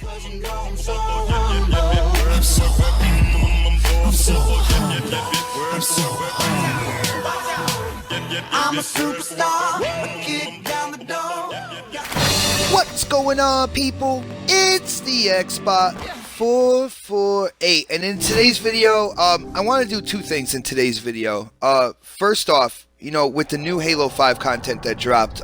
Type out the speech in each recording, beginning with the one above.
I'm so humble. I'm so humble. I'm so humble. I'm so humble. I'm a superstar. I kick down the door. What's going on, people? It's the Xbot 448, and in today's video, I want to do two things in today's video. First off, with the new Halo 5 content that dropped,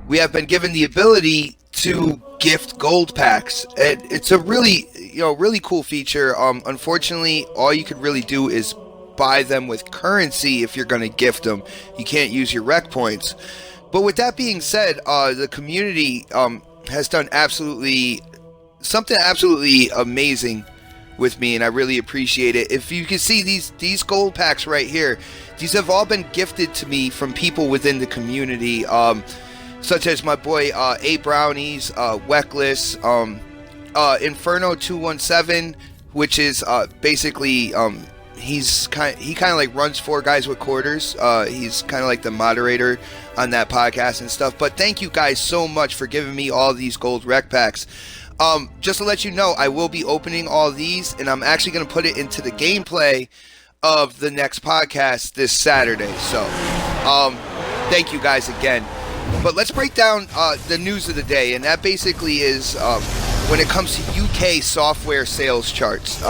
we have been given the ability to gift gold packs, and it's a really, really cool feature. Unfortunately, all you could really do is buy them with currency if you're going to gift them. You can't use your REQ points. But with that being said, the community has done something absolutely amazing with me, and I really appreciate it. If you can see these gold packs right here, these have all been gifted to me from people within the community, such as my boy A Brownies, Weckless, Inferno 217, which is basically he kind of like runs Four Guys with Quarters. He's kind of like the moderator on that podcast and stuff. But thank you guys so much for giving me all these gold REQ packs. Just to let you know, I will be opening all these, and I'm actually going to put it into the gameplay of the next podcast this Saturday. So thank you guys again. But let's break down the news of the day, and that basically is when it comes to UK software sales charts.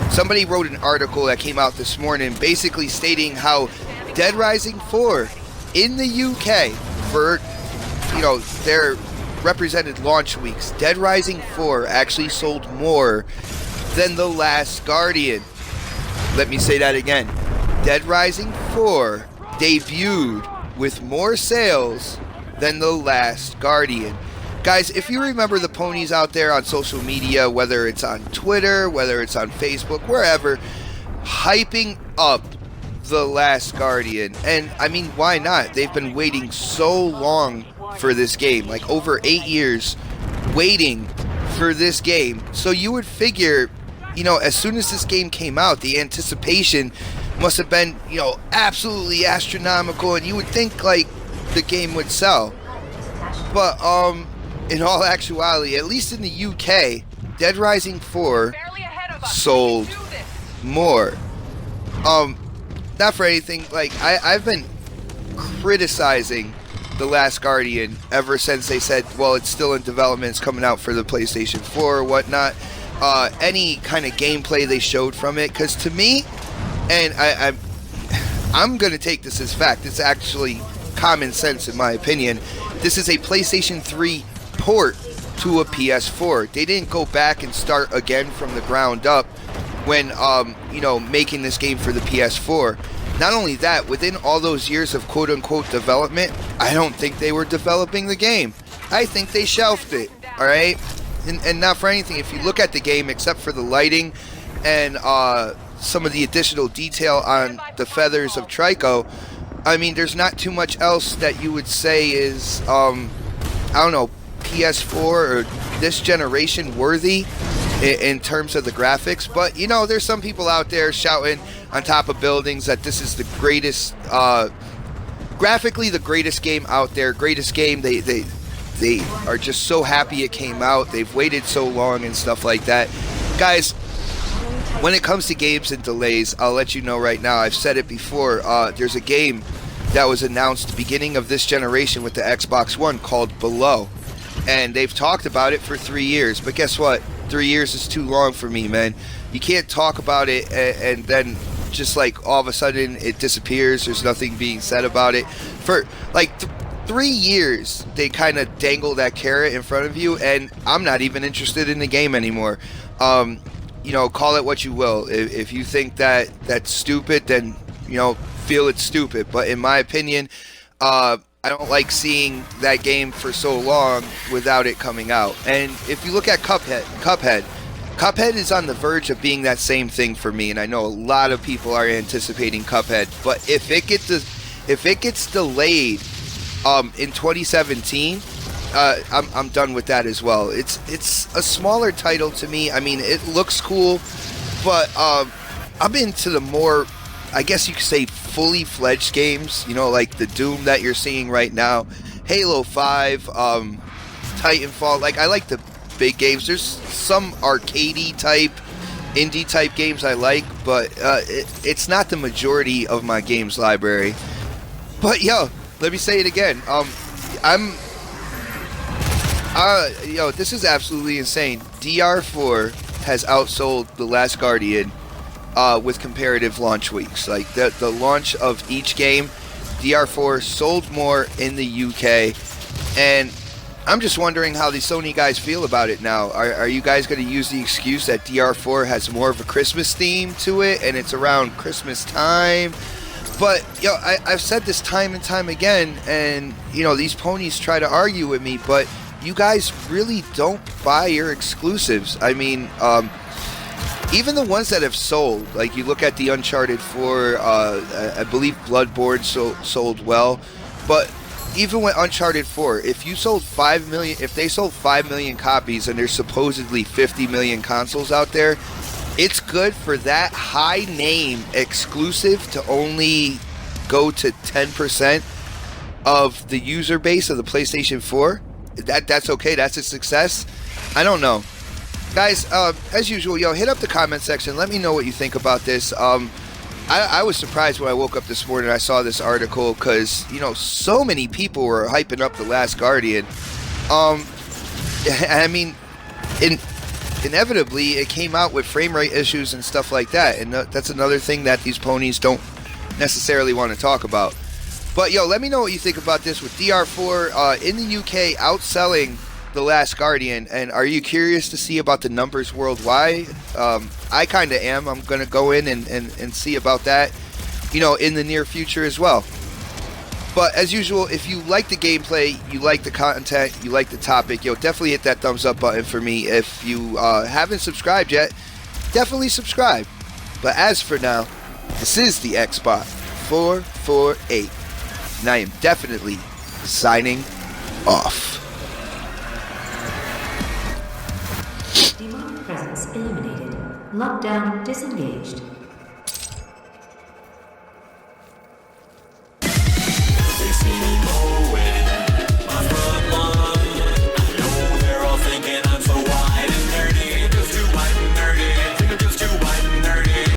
Somebody wrote an article that came out this morning basically stating how Dead Rising 4 in the UK for, their represented launch weeks, Dead Rising 4 actually sold more than The Last Guardian. Let me say that again. Dead Rising 4 debuted with more sales than The Last Guardian. Guys, if you remember the ponies out there on social media, whether it's on Twitter, whether it's on Facebook, wherever, hyping up The Last Guardian. And I mean, why not? They've been waiting so long for this game, like over 8 years waiting for this game. So you would figure, as soon as this game came out, the anticipation must have been, absolutely astronomical, and you would think like the game would sell. But in all actuality, at least in the UK, Dead Rising 4 sold more. Not for anything, like I've been criticizing The Last Guardian ever since they said, well, it's still in development, it's coming out for the PlayStation 4 or whatnot. Any kind of gameplay they showed from it, because to me, and I'm gonna take this as fact, it's actually common sense in my opinion, this is a PlayStation 3 port to a PS4. They didn't go back and start again from the ground up when making this game for the PS4. Not only that, within all those years of quote-unquote development, I don't think they were developing the game. I think they shelved it, alright? And not for anything, if you look at the game, except for the lighting and some of the additional detail on the feathers of Trico, I mean, there's not too much else that you would say is, PS4 or this generation worthy in terms of the graphics. But there's some people out there shouting on top of buildings that this is the greatest, graphically the greatest game out there, greatest game. They are just so happy it came out. They've waited so long and stuff like that. Guys, when it comes to games and delays, I'll let you know right now, I've said it before, there's a game that was announced beginning of this generation with the Xbox One called Below. And they've talked about it for 3 years. But guess what? 3 years is too long for me, man. You can't talk about it and then just like all of a sudden it disappears. There's nothing being said about it. For like 3 years, they kind of dangle that carrot in front of you, and I'm not even interested in the game anymore. Call it what you will. If you think that that's stupid, then, feel it's stupid. But in my opinion, I don't like seeing that game for so long without it coming out. And if you look at Cuphead is on the verge of being that same thing for me, and I know a lot of people are anticipating Cuphead. But if it gets delayed in 2017, I'm done with that as well. It's a smaller title to me. I mean, it looks cool, but I'm into the more, I guess you could say, fully fledged games, like the Doom that you're seeing right now, Halo 5, Titanfall. Like, I like the big games. There's some arcadey type, indie type games I like, but it's not the majority of my games library. But yo, let me say it again. This is absolutely insane. DR4 has outsold The Last Guardian with comparative launch weeks. Like the launch of each game, DR4 sold more in the UK, and I'm just wondering how the Sony guys feel about it now. Are you guys going to use the excuse that DR4 has more of a Christmas theme to it and it's around Christmas time? But I've said this time and time again, and these ponies try to argue with me, but you guys really don't buy your exclusives. I mean, even the ones that have sold, like you look at the Uncharted 4, I believe Bloodborne sold well, but even with Uncharted 4, if you sold 5 million, if they sold 5 million copies and there's supposedly 50 million consoles out there, it's good for that high name exclusive to only go to 10% of the user base of the PlayStation 4. That's okay. That's a success. I don't know, guys. As usual, hit up the comment section. Let me know what you think about this. I was surprised when I woke up this morning and I saw this article because so many people were hyping up The Last Guardian. I mean, inevitably it came out with frame rate issues and stuff like that, and that's another thing that these ponies don't necessarily want to talk about. But let me know what you think about this with DR4 in the UK outselling The Last Guardian, and are you curious to see about the numbers worldwide? I kind of am. I'm going to go in and see about that, in the near future as well. But as usual, if you like the gameplay, you like the content, you like the topic, definitely hit that thumbs up button for me. If you haven't subscribed yet, definitely subscribe. But as for now, this is the Xbot 448. And I am definitely signing off. Demonic presence eliminated. Lockdown disengaged.